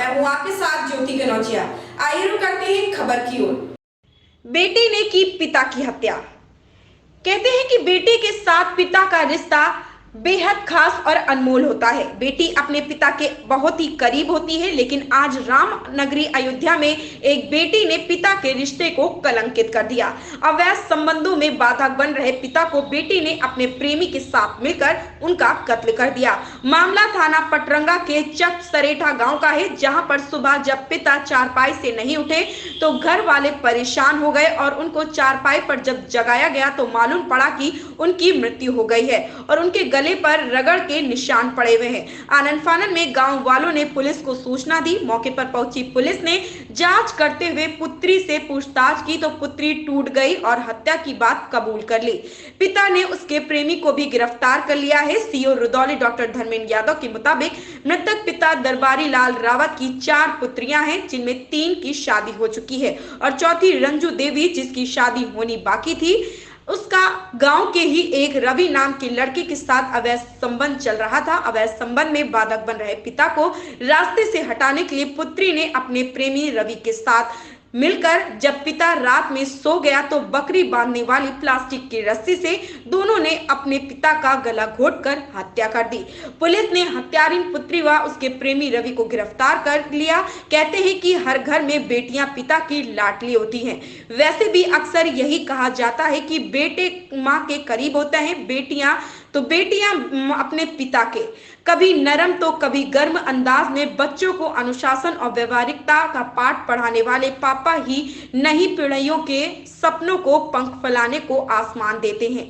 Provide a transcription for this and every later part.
मैं हूं आपके साथ ज्योति कनौजिया। आइए रुक करते हैं खबर की ओर। बेटे ने की पिता की हत्या। कहते हैं कि बेटे के साथ पिता का रिश्ता बेहद खास और अनमोल होता है। बेटी अपने पिता के बहुत ही करीब होती है, लेकिन आज राम नगरी अयोध्या में एक बेटी ने पिता के रिश्ते को कलंकित कर दिया। अवैध संबंधों में बाधक बन रहे पिता को बेटी ने अपने प्रेमी के साथ मिलकर उनका कत्ल कर दिया। मामला थाना पटरंगा के चक सरेठा गांव का है, जहां पर सुबह जब पिता चारपाई से नहीं उठे तो घर वाले परेशान हो गए और उनको चारपाई पर जब जगाया गया तो मालूम पड़ा कि उनकी मृत्यु हो गई है और उनके गले पर रगड़ के निशान पड़े हुए हैं। आनन फानन में गांव वालों ने पुलिस को सूचना दी। मौके पर पहुंची पुलिस ने जांच करते हुए पुत्री से पूछताछ की तो पुत्री टूट गई और हत्या की बात कबूल कर ली। पिता ने उसके प्रेमी को भी गिरफ्तार कर लिया है। सीओ रुदौली डॉक्टर धर्मेंद्र यादव के मुताबिक मृतक पिता दरबारी लाल रावत की 4 पुत्रियां हैं, जिनमें 3 की शादी हो चुकी है और चौथी रंजू देवी, जिसकी शादी होनी बाकी थी, उसका गांव के ही एक रवि नाम के लड़के के साथ अवैध संबंध चल रहा था। अवैध संबंध में बाधक बन रहे पिता को रास्ते से हटाने के लिए पुत्री ने अपने प्रेमी रवि के साथ मिलकर जब पिता रात में सो गया तो बकरी बांधने वाली प्लास्टिक की रस्सी से दोनों ने अपने पिता का गला घोंटकर हत्या कर दी। पुलिस ने हत्यारिन पुत्री व उसके प्रेमी रवि को गिरफ्तार कर लिया। कहते हैं कि हर घर में बेटियां पिता की लाडली होती हैं। वैसे भी अक्सर यही कहा जाता है कि बेटे माँ के करीब होते हैं, बेटियां अपने पिता के। कभी नरम तो कभी गर्म अंदाज में बच्चों को अनुशासन और व्यवहारिकता का पाठ पढ़ाने वाले पापा ही नई पीढ़ियों के सपनों को पंख फैलाने को आसमान देते हैं।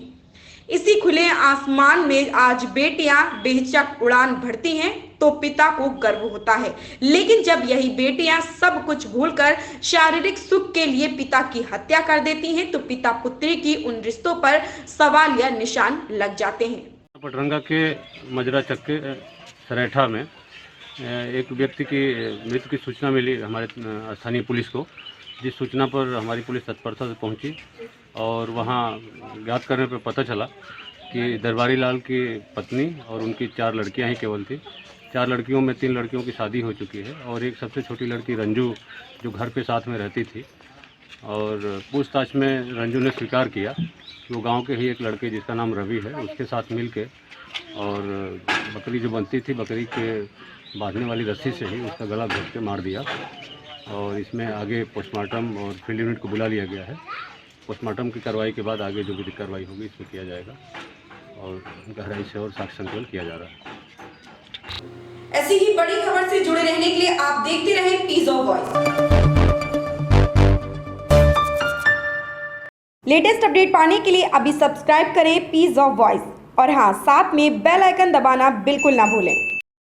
इसी खुले आसमान में आज बेटियां बेहिचक उड़ान भरती हैं तो पिता को गर्व होता है, लेकिन जब यही बेटियां सब कुछ भूलकर शारीरिक सुख के लिए पिता की हत्या कर देती हैं तो पिता पुत्री की उन रिश्तों पर सवाल या निशान लग जाते हैं। पटरंगा के मजरा चक्के सरेठा में एक व्यक्ति की मृत्यु की सूचना मिली हमारे स्थानीय पुलिस को, जिस सूचना पर हमारी पुलिस तत्परता से पहुंची और वहां ज्ञात करने पर पता चला कि दरबारी लाल की पत्नी और उनकी 4 लड़कियां ही केवल थी। 4 लड़कियों में 3 लड़कियों की शादी हो चुकी है और एक सबसे छोटी लड़की रंजू जो घर पे साथ में रहती थी। और पूछताछ में रंजू ने स्वीकार किया कि वो गांव के ही एक लड़के जिसका नाम रवि है उसके साथ मिलके और बकरी जो बनती थी, बकरी के बांधने वाली रस्सी से ही उसका गला घोंट के मार दिया। और इसमें आगे पोस्टमार्टम और फील्ड यूनिट को बुला लिया गया है। पोस्टमार्टम की कार्रवाई के बाद आगे जो भी कार्रवाई होगी इसमें किया जाएगा और गहराई से और साक्ष्य संकलन किया जा रहा है। ऐसी ही बड़ी खबर से जुड़े रहने के लिए आप देखते रहे piece of voice. Latest update पाने के लिए अभी सब्सक्राइब करें पीस ऑफ वॉइस और हाँ, साथ में बेल आइकन दबाना बिल्कुल ना भूलें।